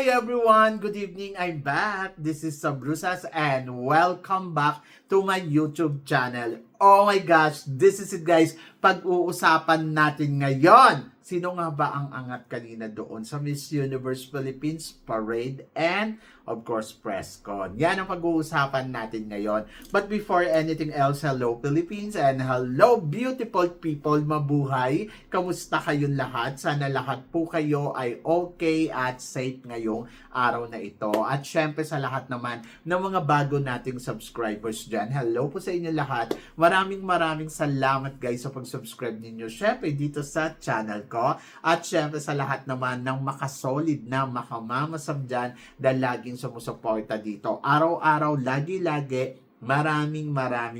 Hi everyone! Good evening! I'm back! This is Sabrusas and welcome back to my YouTube channel. Oh my gosh! This is it guys! Pag-uusapan natin ngayon, sino nga ba ang angat kanina doon sa Miss Universe Philippines Parade and of course press con. Yan ang pag-uusapan natin ngayon. But before anything else, hello Philippines and hello beautiful people! Mabuhay! Kamusta kayong lahat? Sana lahat po kayo ay okay at safe ngayong araw na ito. At syempre sa lahat naman ng mga bago nating subscribers dyan, hello po sa inyo lahat. Maraming salamat guys sa pag-subscribe ninyo. Syempre dito sa channel ko. At syempre sa lahat naman ng makasolid na makamamasam dyan dahil laging sumusuporta dito. Araw-araw, lagi-lagi. Maraming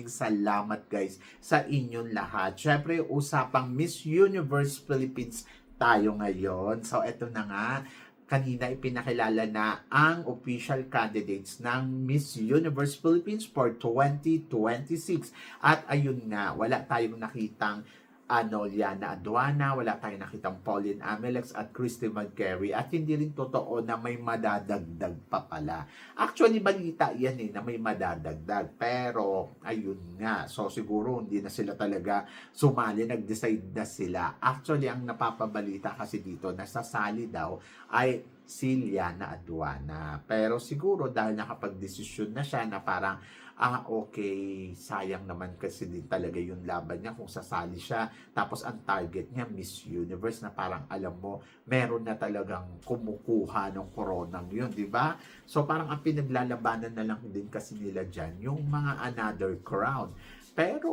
salamat guys sa inyong lahat. Syempre usapang Miss Universe Philippines tayo ngayon. So eto na nga, kanina ipinakilala na ang official candidates ng Miss Universe Philippines for 2026. At ayun nga, wala tayong nakitang Liana Aduana, wala tayong nakitang Pauline Amelex at Christy McGarry at hindi rin totoo na may madadagdag pa pala. Actually, balita yan na may madadagdag. Pero, ayun nga. So, siguro hindi na sila talaga sumali. Nag-decide na sila. Actually, ang napapabalita kasi dito na sasali daw ay si Liana Aduana. Pero siguro dahil nakapag-desisyon na siya na parang okay, sayang naman kasi din talaga yung laban niya kung sasali siya. Tapos ang target niya, Miss Universe, na parang alam mo, meron na talagang kumukuha ng koronang yun, di ba? So parang ang pinaglalabanan na lang din kasi nila dyan, yung mga another crown. Pero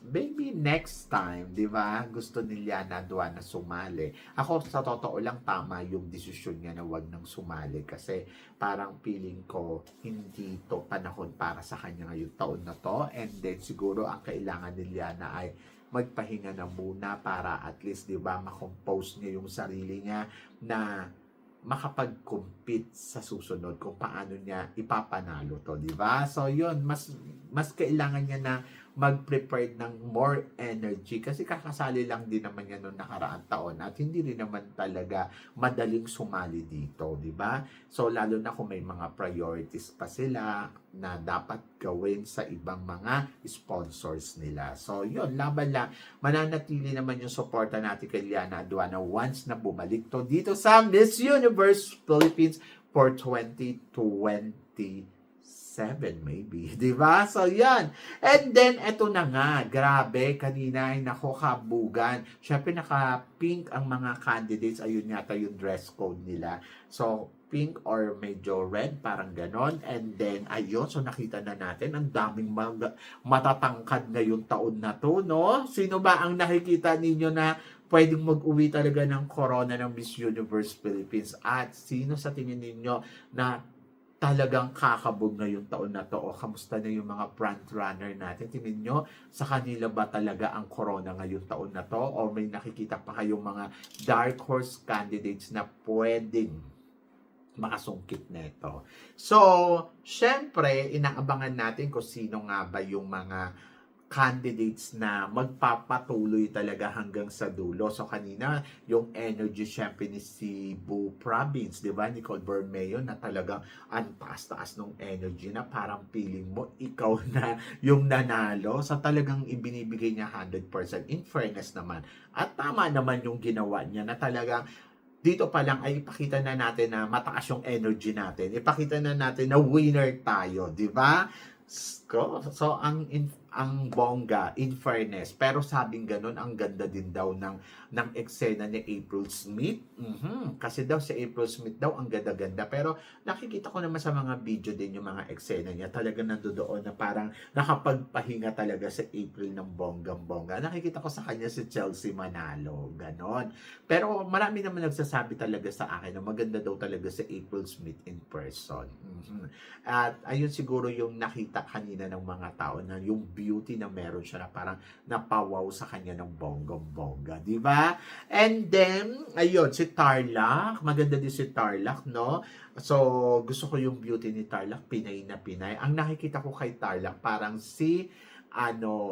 maybe next time, di ba? Gusto ni Liana Aduana sumali. Ako, sa totoo lang, tama yung desisyon niya na wag nang sumali kasi parang feeling ko hindi to panahon para sa kanya ngayong taon na to. And then siguro ang kailangan ni Liana ay magpahinga na muna para at least, di ba, makompose niya yung sarili niya na makapag-compete sa susunod kung paano niya ipapanalo to, di ba? So yun, mas kailangan niya na mag-prepare ng more energy kasi kakasali lang din naman yan noong nakaraang taon at hindi rin naman talaga madaling sumali dito, di ba? So lalo na kung may mga priorities pa sila na dapat gawin sa ibang mga sponsors nila. So yun, laban lang. Mananatili naman yung suporta natin kay Liana Aduana once na bumalik to dito sa Miss Universe Philippines for 2027 maybe, di ba? So, yan. And then, eto na nga, grabe, kanina ay nako kabugan. Syempre, naka-pink ang mga candidates. Ayun yata yung dress code nila. So, pink or medyo red, parang ganon. And then, ayun, so nakita na natin, ang daming matatangkad ngayong taon na to, no? Sino ba ang nakikita ninyo na pwedeng mag-uwi talaga ng corona ng Miss Universe Philippines? At sino sa tingin ninyo na talagang kakabog ngayong taon na to? O kamusta na yung mga front runner natin? Tingin nyo, sa kanila ba talaga ang corona ngayong taon na to? O may nakikita pa kayong mga dark horse candidates na pwedeng makasungkit nito? So, syempre, inaabangan natin kung sino nga ba yung mga candidates na magpapatuloy talaga hanggang sa dulo. So kanina, yung energy syempre ni si Boo Province, di ba? Nicole Bermeo na talagang ang taas-taas ng energy na parang feeling mo ikaw na yung nanalo. So talagang ibinibigay niya 100% in fairness naman. At tama naman yung ginawa niya na talagang dito pa lang ay ipakita na natin na mataas yung energy natin. Ipakita na natin na winner tayo, di ba? So ang bongga in fairness, pero sabing ganun ang ganda din daw ng eksena ni April Smith. Kasi daw si April Smith daw ang ganda-ganda, pero nakikita ko naman sa mga video din yung mga eksena niya, talaga nandoon na parang nakapagpahinga talaga si April ng bonggang-bongga. Nakikita ko sa kanya si Chelsea Manalo, ganon. Pero marami naman nagsasabi talaga sa akin na maganda daw talaga si April Smith in person. At ayun siguro yung nakita kanina ng mga tao na yung beauty na meron siya na parang napawaw sa kanya ng bonggong-bongga, di ba? And then, ayun, si Tarlac, maganda din si Tarlac, no? So, gusto ko yung beauty ni Tarlac, Pinay na Pinay. Ang nakikita ko kay Tarlac, parang si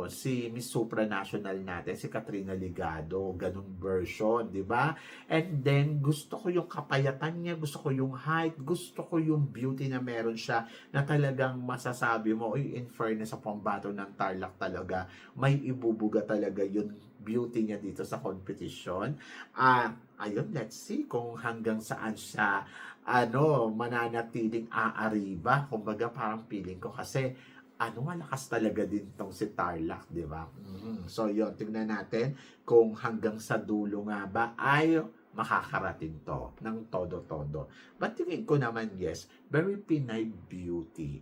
si Miss Supranational natin, si Katrina Ligado, ganung version, di ba? And then, gusto ko yung kapayatan niya, gusto ko yung height, gusto ko yung beauty na meron siya, na talagang masasabi mo, uy, in fairness sa pambato ng Tarlac talaga, may ibubuga talaga yung beauty niya dito sa competition. Ayun, let's see kung hanggang saan siya mananatiling aariba. Kumbaga, parang feeling ko kasi malakas talaga din tong si Tarlac, di ba? So, yun, tingnan natin kung hanggang sa dulo nga ba ay makakarating to ng todo-todo. But tingin ko naman, yes, very Pinay beauty.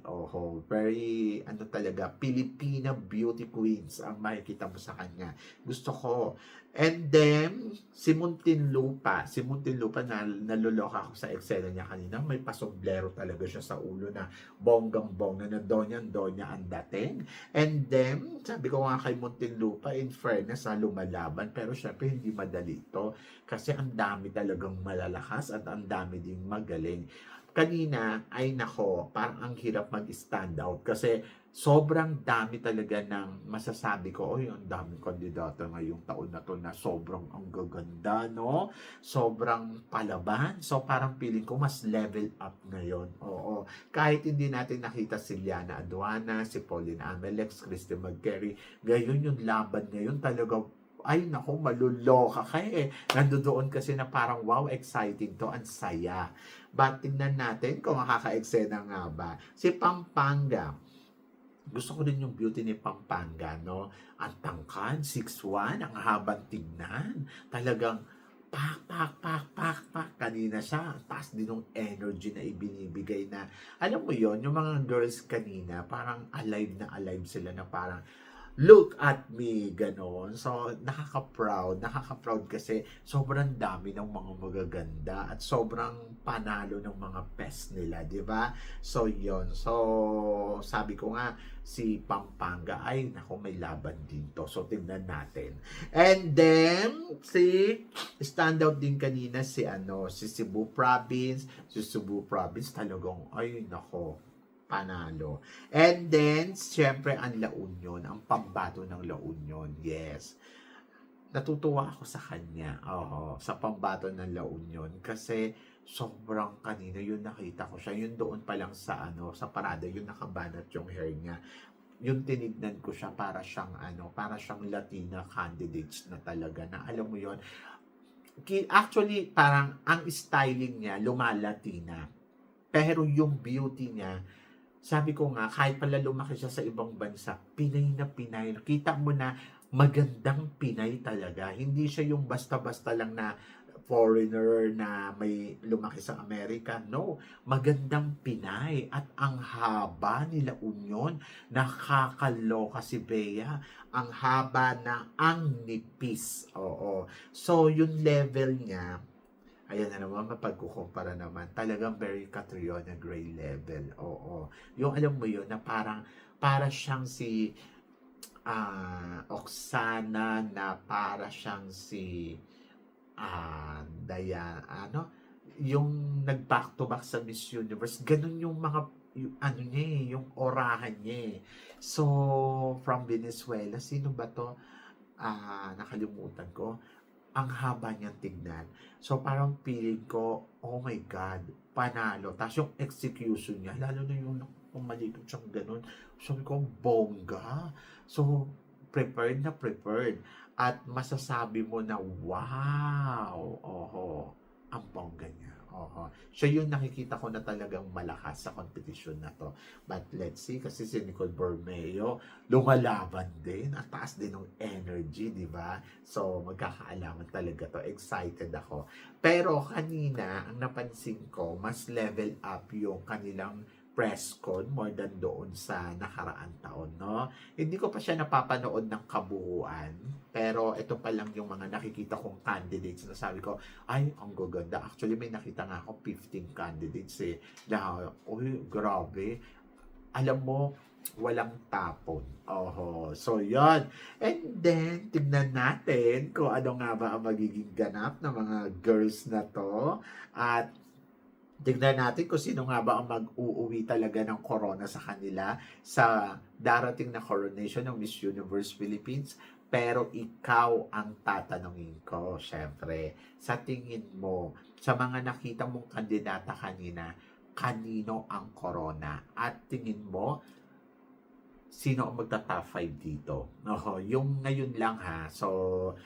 Very, talaga, Filipina beauty queens ang makikita mo sa kanya. Gusto ko. And then, si Muntinlupa na naluloka ako sa eksena niya kanina. May pasomblero talaga siya sa ulo na bonggang-bongga na donya ang dating. And then, sabi ko nga kay Muntinlupa, in fairness, lumalaban. Pero syempre, hindi madali ito. Kasi ang dami talagang malalakas at ang dami ding magaling. Kanina, ay nako, parang ang hirap mag-stand out kasi sobrang dami talaga ng masasabi ko, ang daming kandidato ngayong taon na to na sobrang ang gaganda, no? Sobrang palaban. So, parang feeling ko mas level up ngayon. Oo. Kahit hindi natin nakita si Liana Aduana, si Pauline Amelex, Christy McCary, ngayon yung laban ngayon talaga ay nako, maluloka kayo nandoon kasi na parang wow, exciting to, ang saya. But tingnan natin kung makaka-eksena nga ba. Si Pampanga, gusto ko din yung beauty ni Pampanga, no? Ang tangkad, 6'1", ang habang tignan. Talagang pak. Kanina siya, taas din ng energy na ibinibigay na, alam mo yon yung mga girls kanina, parang alive na alive sila na parang, look at me, ganon. So, nakaka-proud kasi sobrang dami ng mga magaganda at sobrang panalo ng mga best nila, di ba? So, yon. So, sabi ko nga, si Pampanga, ay, nako, may laban din to. So, tingnan natin. And then, standout din kanina si Cebu Province. Si Cebu Province talagang, ay, nako, panalo. And then, syempre, ang La Union, ang pambato ng La Union. Yes. Natutuwa ako sa kanya. Sa pambato ng La Union. Kasi, sobrang kanina, yun nakita ko siya. Yun doon pa lang sa, sa parada, yun nakabanat yung hair niya. Yung tinignan ko siya, para siyang, Latina candidates na talaga, na alam mo yun. Actually, parang, ang styling niya, lumalatina. Pero yung beauty niya, sabi ko nga, kahit pala lumaki siya sa ibang bansa, Pinay na Pinay. Kita mo na magandang Pinay talaga. Hindi siya yung basta-basta lang na foreigner na may lumaki sa Amerika. No, magandang Pinay. At ang haba nila Union, nakakaloka si Bea. Ang haba na ang nipis. Oo. So, yung level niya, ayan na naman, mapagkukumpara naman. Talagang very Catriona Gray level. Oo. Yung alam mo yun, na para siyang si Oksana, na para siyang si yung nag-back to back sa Miss Universe. Ganun yung mga, yung orahan niya. So, from Venezuela, sino ba to? Nakalimutan ko. Ang haba niyang tignan. So, parang feeling ko, oh my God, panalo. Tapos yung execution niya, lalo na yung pumalikot siyang ganun. Sabi ko, bongga. So, prepared. At masasabi mo na, wow, ang bongga niya. Siya yung nakikita ko na talagang malakas sa competition na to. But let's see, kasi si Nicole Bormeo, lumalaban din, at taas din ng energy, di ba? So, magkakaalaman talaga to. Excited ako. Pero kanina, ang napansin ko, mas level up yung kanilang press con more than doon sa nakaraan taon, no? Hindi ko pa siya napapanood ng kabuuan, pero ito pa lang yung mga nakikita kong candidates na sabi ko, ay, ang gaganda. Actually, may nakita nga ako 15 candidates grabe. Alam mo, walang tapon. So, yon. And then, tignan natin kung ano nga ba ang magiging ganap ng mga girls na to. At Tignan natin kung sino nga ba ang mag-uuwi talaga ng corona sa kanila sa darating na coronation ng Miss Universe Philippines. Pero ikaw ang tatanungin ko, syempre. Sa tingin mo, sa mga nakita mong kandidata kanina, kanino ang corona? At tingin mo, sino ang magta-top 5 dito? Yung ngayon lang ha. So,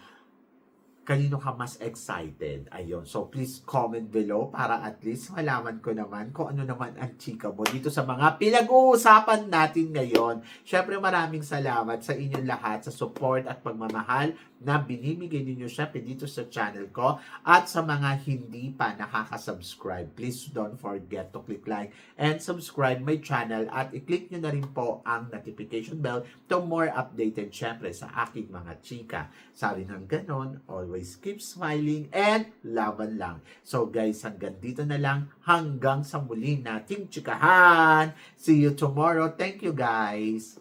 kanino ka mas excited? Ayun. So, please comment below para at least malaman ko naman kung ano naman ang chika mo dito sa mga pinag-uusapan natin ngayon. Syempre, maraming salamat sa inyong lahat sa support at pagmamahal na binibigay ninyo syempre dito sa channel ko. At sa mga hindi pa nakaka-subscribe, please don't forget to click like and subscribe my channel at i-click nyo na rin po ang notification bell to more updated syempre sa aking mga chika. Sabi ng ganon, always keep smiling and laban lang. So guys, hanggang dito na lang. Hanggang sa muli nating chikahan. See you tomorrow. Thank you guys.